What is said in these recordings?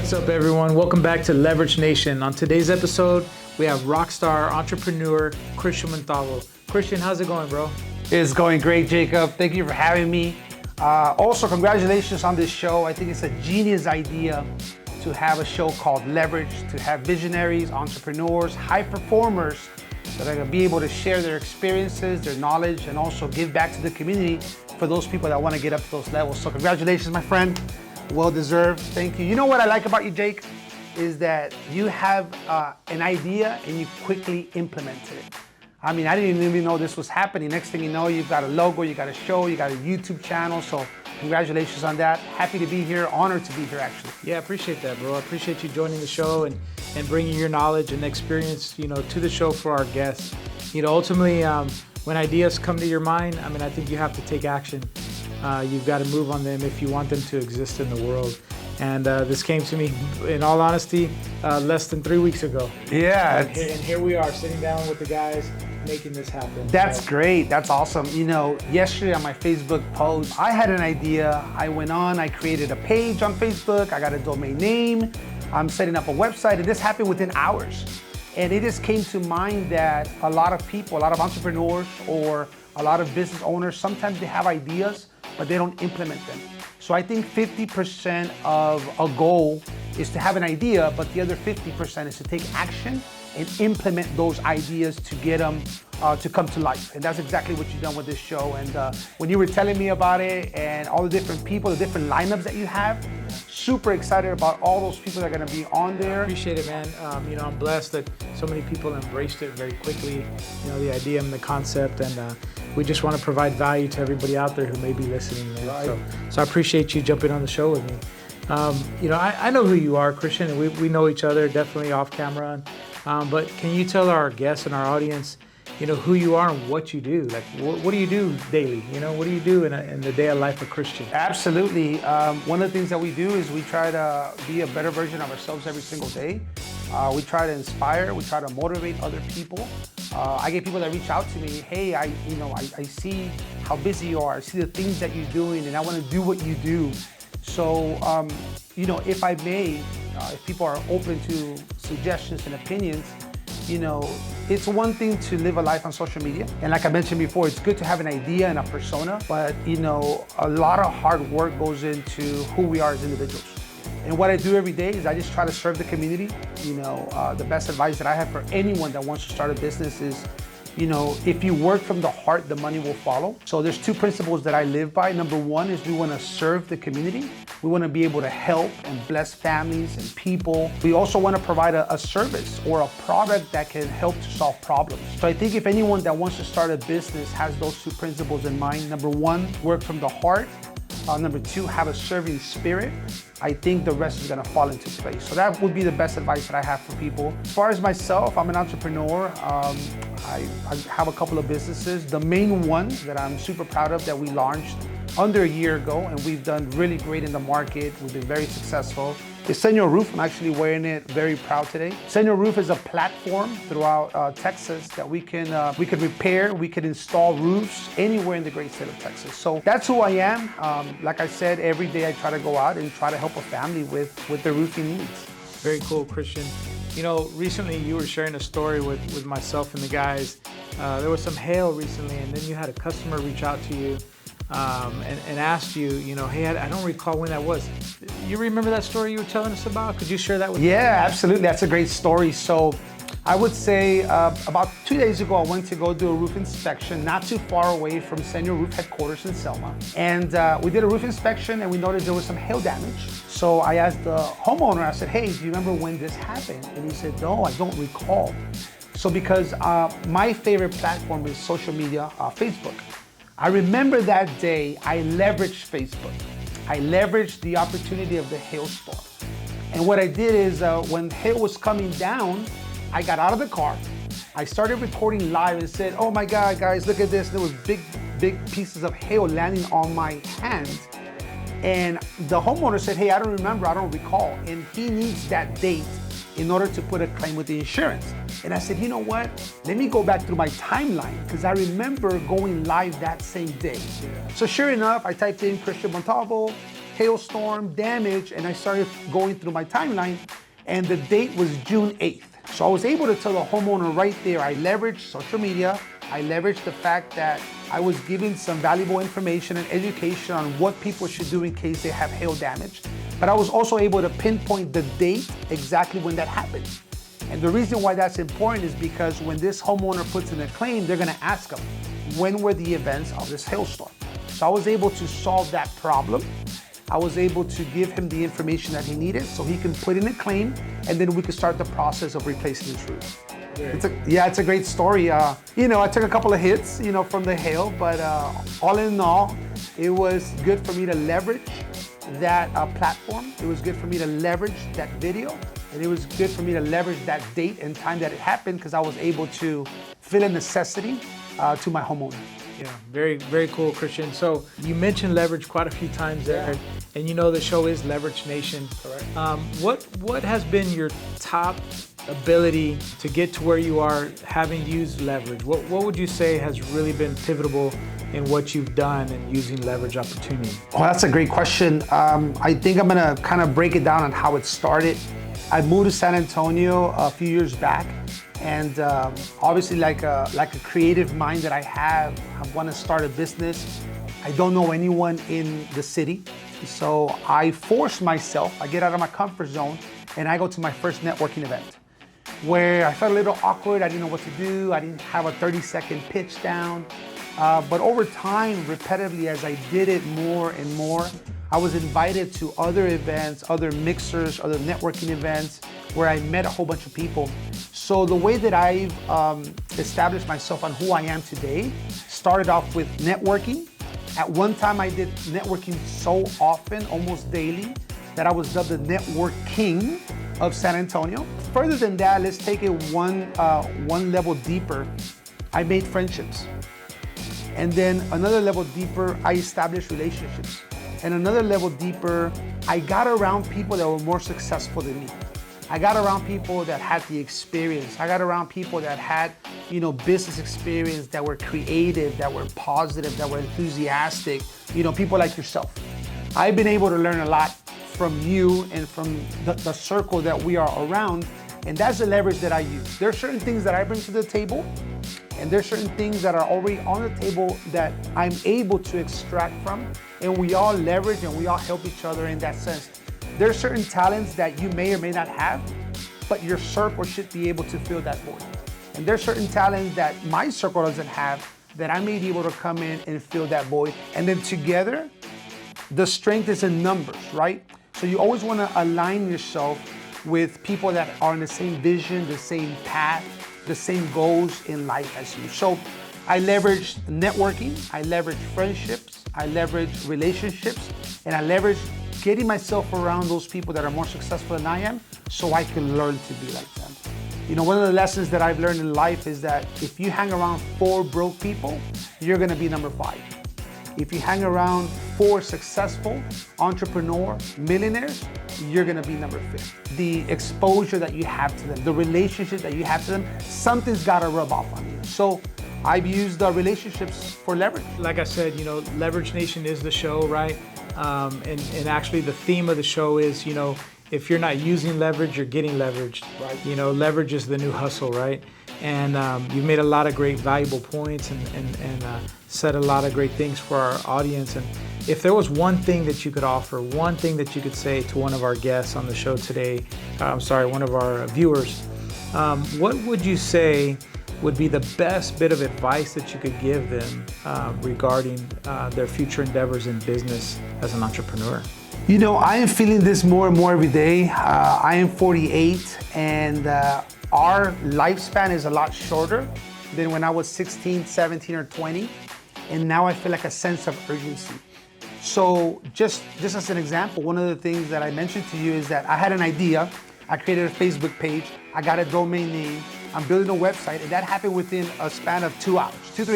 What's up, everyone? Welcome back to Leveragt Nation. On today's episode, we have Rockstar entrepreneur Christian Montalvo. Christian, how's it going, bro? It's going great, Jacob. Thank you for having me. Also, congratulations on this show. I think it's a genius idea to have a show called Leverage, to have visionaries, entrepreneurs, high performers that are going to be able to share their experiences, their knowledge, and also give back to the community for those people that want to get up to those levels. So congratulations, my friend. Well deserved. Thank you. You know what I like about you, Jake, is that you have an idea and you quickly implement it. I mean, I didn't even know this was happening. Next thing you know, you've got a logo, you got a show, you got a YouTube channel. So congratulations on that. Happy to be here. Honored to be here, actually. Yeah, I appreciate that, bro. I appreciate you joining the show and bringing your knowledge and experience, to the show for our guests. Ultimately, when ideas come to your mind, I think you have to take action. You've got to move on them if you want them to exist in the world. And this came to me, in all honesty, less than 3 weeks ago. Yeah. And here we are, sitting down with the guys, making this happen. That's great. That's awesome. Yesterday on my Facebook post, I had an idea. I went on, I created a page on Facebook. I got a domain name. I'm setting up a website, and this happened within hours. And it just came to mind that a lot of people, a lot of entrepreneurs, or a lot of business owners, sometimes they have ideas, but they don't implement them. So I think 50% of a goal is to have an idea, but the other 50% is to take action and implement those ideas to get them to come to life. And that's exactly what you've done with this show. And when you were telling me about it and all the different people, the different lineups that you have, super excited about all those people that are gonna be on there. Appreciate it, man. I'm blessed that so many people embraced it very quickly, the idea and the concept, and we just want to provide value to everybody out there who may be listening, man. Right. So I appreciate you jumping on the show with me. I know who you are, Christian, and we know each other definitely off camera. But can you tell our guests and our audience, who you are and what you do? Like, what do you do daily? What do you do in the day of life of Christian? Absolutely. One of the things that we do is we try to be a better version of ourselves every single day. We try to inspire, we try to motivate other people. I get people that reach out to me, hey, I see how busy you are, I see the things that you're doing, and I want to do what you do. So, if I may, if people are open to suggestions and opinions, it's one thing to live a life on social media. And like I mentioned before, it's good to have an idea and a persona, but a lot of hard work goes into who we are as individuals. And what I do every day is I just try to serve the community. The best advice that I have for anyone that wants to start a business is, if you work from the heart, the money will follow. So there's two principles that I live by. Number one is we want to serve the community. We want to be able to help and bless families and people. We also want to provide a service or a product that can help to solve problems. So I think if anyone that wants to start a business has those two principles in mind, number one, work from the heart. Number two, have a serving spirit. I think the rest is gonna fall into place. So that would be the best advice that I have for people. As far as myself, I'm an entrepreneur. I have a couple of businesses. The main one that I'm super proud of that we launched under a year ago, and we've done really great in the market. We've been very successful. It's Senor Roof. I'm actually wearing it, very proud today. Senor Roof is a platform throughout Texas that we can repair, we can install roofs anywhere in the great state of Texas. So that's who I am. Like I said, every day I try to go out and try to help a family with their roofing needs. Very cool, Christian. Recently you were sharing a story with myself and the guys. There was some hail recently, and then you had a customer reach out to you and asked you, hey, I don't recall when that was. You remember that story you were telling us about? Could you share that with me? Yeah, absolutely. That's a great story. So I would say about 2 days ago, I went to go do a roof inspection not too far away from Senor Roof headquarters in Selma. And we did a roof inspection and we noticed there was some hail damage. So I asked the homeowner, I said, hey, do you remember when this happened? And he said, no, I don't recall. So because my favorite platform is social media, Facebook. I remember that day I leveraged Facebook. I leveraged the opportunity of the hailstorm. And what I did is when hail was coming down, I got out of the car. I started recording live and said, oh my God, guys, look at this. There was big pieces of hail landing on my hand. And the homeowner said, hey, I don't remember, I don't recall. And he needs that date in order to put a claim with the insurance. And I said, you know what? Let me go back through my timeline because I remember going live that same day. So sure enough, I typed in Christian Montalvo, hailstorm, damage, and I started going through my timeline, and the date was June 8th. So I was able to tell the homeowner right there, I leveraged social media, I leveraged the fact that I was giving some valuable information and education on what people should do in case they have hail damage. But I was also able to pinpoint the date exactly when that happened. And the reason why that's important is because when this homeowner puts in a claim, they're gonna ask them, when were the events of this hailstorm? So I was able to solve that problem. I was able to give him the information that he needed so he can put in a claim, and then we could start the process of replacing his roof. It's a great story. I took a couple of hits, from the hail, but all in all, it was good for me to leverage that platform. It was good for me to leverage that video, and it was good for me to leverage that date and time that it happened because I was able to fill a necessity to my homeowner. Yeah, very, very cool, Christian. So you mentioned leverage quite a few times there, and the show is Leveragt Nation. Correct. What has been your top ability to get to where you are having used leverage? What would you say has really been pivotal in what you've done in using leverage opportunity? Oh, that's a great question. I think I'm gonna kind of break it down on how it started. I moved to San Antonio a few years back, and obviously like a creative mind that I want to start a business. I don't know anyone in the city, so I force myself, I get out of my comfort zone, and I go to my first networking event where I felt a little awkward. I didn't know what to do. I didn't have a 30-second pitch down. But over time, repetitively, as I did it more and more, I was invited to other events, other mixers, other networking events where I met a whole bunch of people. So the way that I've established myself on who I am today started off with networking. At one time, I did networking so often, almost daily, that I was dubbed the Network King of San Antonio. Further than that, let's take it one level deeper. I made friendships. And then another level deeper, I established relationships. And another level deeper, I got around people that were more successful than me. I got around people that had the experience. I got around people that had, business experience, that were creative, that were positive, that were enthusiastic, people like yourself. I've been able to learn a lot from you and from the circle that we are around, and that's the leverage that I use. There are certain things that I bring to the table, and there's certain things that are already on the table that I'm able to extract from, and we all leverage and we all help each other in that sense. There are certain talents that you may or may not have, but your circle should be able to fill that void. And there's certain talents that my circle doesn't have that I may be able to come in and fill that void. And then together, the strength is in numbers, right? So you always want to align yourself with people that are in the same vision, the same path, the same goals in life as you. So I leverage networking, I leverage friendships, I leverage relationships, and I leverage getting myself around those people that are more successful than I am so I can learn to be like them. One of the lessons that I've learned in life is that if you hang around 4 broke people, you're gonna be number 5. If you hang around 4 successful entrepreneur millionaires, you're gonna be number 5. The exposure that you have to them, the relationship that you have to them, something's gotta rub off on you. So I've used the relationships for leverage. Like I said, Leveragt Nation is the show, right? And actually the theme of the show is, if you're not using leverage, you're getting leveraged. Right. Leverage is the new hustle, right? And you've made a lot of great valuable points and said a lot of great things for our audience. And if there was one thing that you could offer, one thing that you could say to one of our guests on the show today, one of our viewers, what would you say would be the best bit of advice that you could give them regarding their future endeavors in business as an entrepreneur? I am feeling this more and more every day. I am 48, and our lifespan is a lot shorter than when I was 16, 17, or 20. And now I feel like a sense of urgency. So just as an example, one of the things that I mentioned to you is that I had an idea. I created a Facebook page. I got a domain name. I'm building a website, and that happened within a span of 3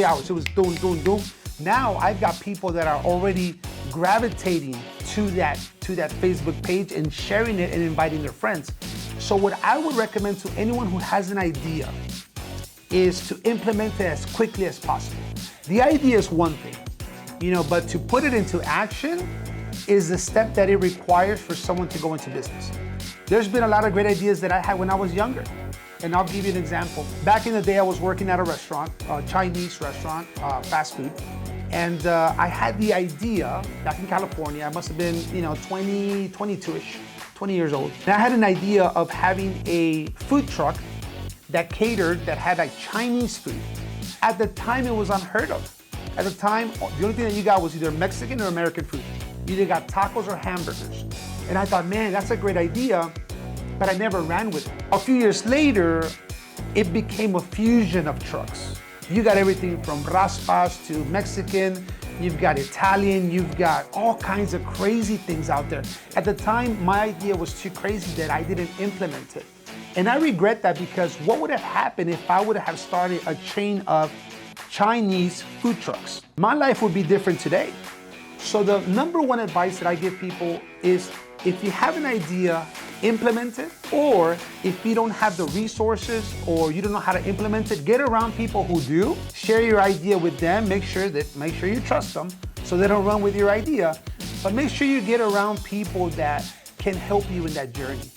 hours. It was doom. Now I've got people that are already gravitating to that Facebook page and sharing it and inviting their friends. So what I would recommend to anyone who has an idea is to implement it as quickly as possible. The idea is one thing, but to put it into action is the step that it requires for someone to go into business. There's been a lot of great ideas that I had when I was younger. And I'll give you an example. Back in the day, I was working at a restaurant, a Chinese restaurant, fast food. And I had the idea, back in California, I must have been, 22-ish, 20 years old. And I had an idea of having a food truck that had like Chinese food. At the time, it was unheard of. At the time, the only thing that you got was either Mexican or American food. You either got tacos or hamburgers. And I thought, man, that's a great idea, but I never ran with it. A few years later, it became a fusion of trucks. You got everything from raspas to Mexican, you've got Italian, you've got all kinds of crazy things out there. At the time, my idea was too crazy that I didn't implement it. And I regret that, because what would have happened if I would have started a chain of Chinese food trucks? My life would be different today. So the number one advice that I give people is, if you have an idea, implement it. Or if you don't have the resources or you don't know how to implement it, get around people who do. Share your idea with them. Make sure you trust them so they don't run with your idea. But make sure you get around people that can help you in that journey.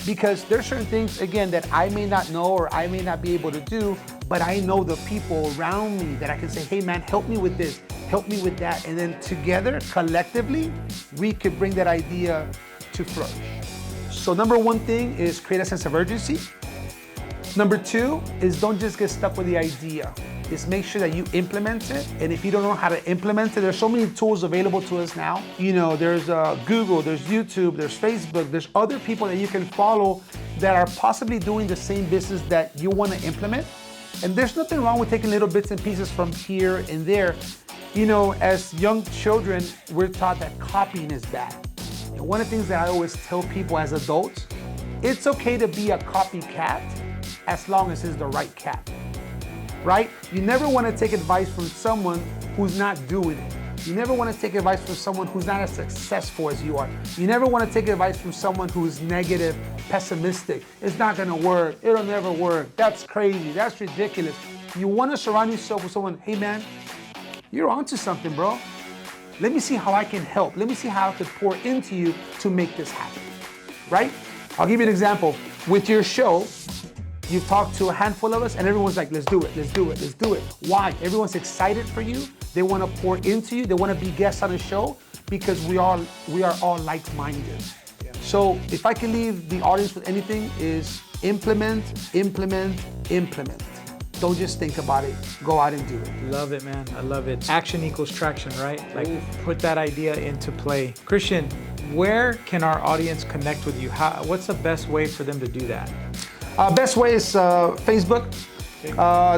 Because there's certain things, again, that I may not know or I may not be able to do, but I know the people around me that I can say, hey man, help me with this, help me with that. And then together, collectively, we could bring that idea to flourish. So number one thing is create a sense of urgency. Number two is don't just get stuck with the idea. Is make sure that you implement it. And if you don't know how to implement it, there's so many tools available to us now. There's Google, there's YouTube, there's Facebook, there's other people that you can follow that are possibly doing the same business that you want to implement. And there's nothing wrong with taking little bits and pieces from here and there. As young children, we're taught that copying is bad. And one of the things that I always tell people as adults, it's okay to be a copycat as long as it's the right cat. Right? You never want to take advice from someone who's not doing it. You never want to take advice from someone who's not as successful as you are. You never want to take advice from someone who's negative, pessimistic. It's not going to work. It'll never work. That's crazy. That's ridiculous. You want to surround yourself with someone, hey man, you're onto something, bro. Let me see how I can help. Let me see how I could pour into you to make this happen. Right? I'll give you an example. With your show, you've talked to a handful of us and everyone's like, let's do it, let's do it, let's do it. Why? Everyone's excited for you. They want to pour into you. They want to be guests on the show because we are all like-minded. Yeah. So if I can leave the audience with anything, is implement, implement, implement. Don't just think about it. Go out and do it. Love it, man. I love it. Action equals traction, right? Like, put that idea into play. Christian, where can our audience connect with you? What's the best way for them to do that? Best way is Facebook.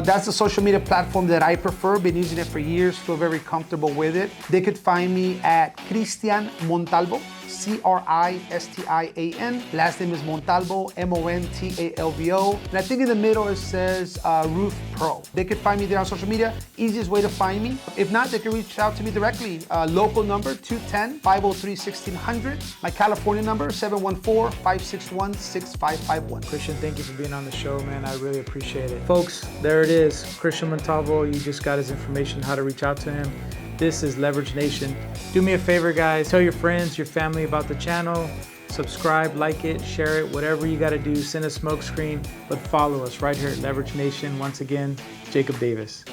That's the social media platform that I prefer. Been using it for years, feel very comfortable with it. They could find me at Cristian Montalvo, Cristian. Last name is Montalvo, Montalvo. And I think in the middle it says Roof Pro. They could find me there on social media. Easiest way to find me. If not, they can reach out to me directly. Local number 210-503-1600. My California number 714-561-6551. Christian, thank you for being on the show, man. I really appreciate it. Folks, there it is. Christian Montalvo. You just got his information, how to reach out to him. This is Leverage Nation. Do me a favor, guys. Tell your friends, your family about the channel. Subscribe, like it, share it, whatever you got to do. Send a smoke screen, but follow us right here at Leverage Nation. Once again, Jacob Davis.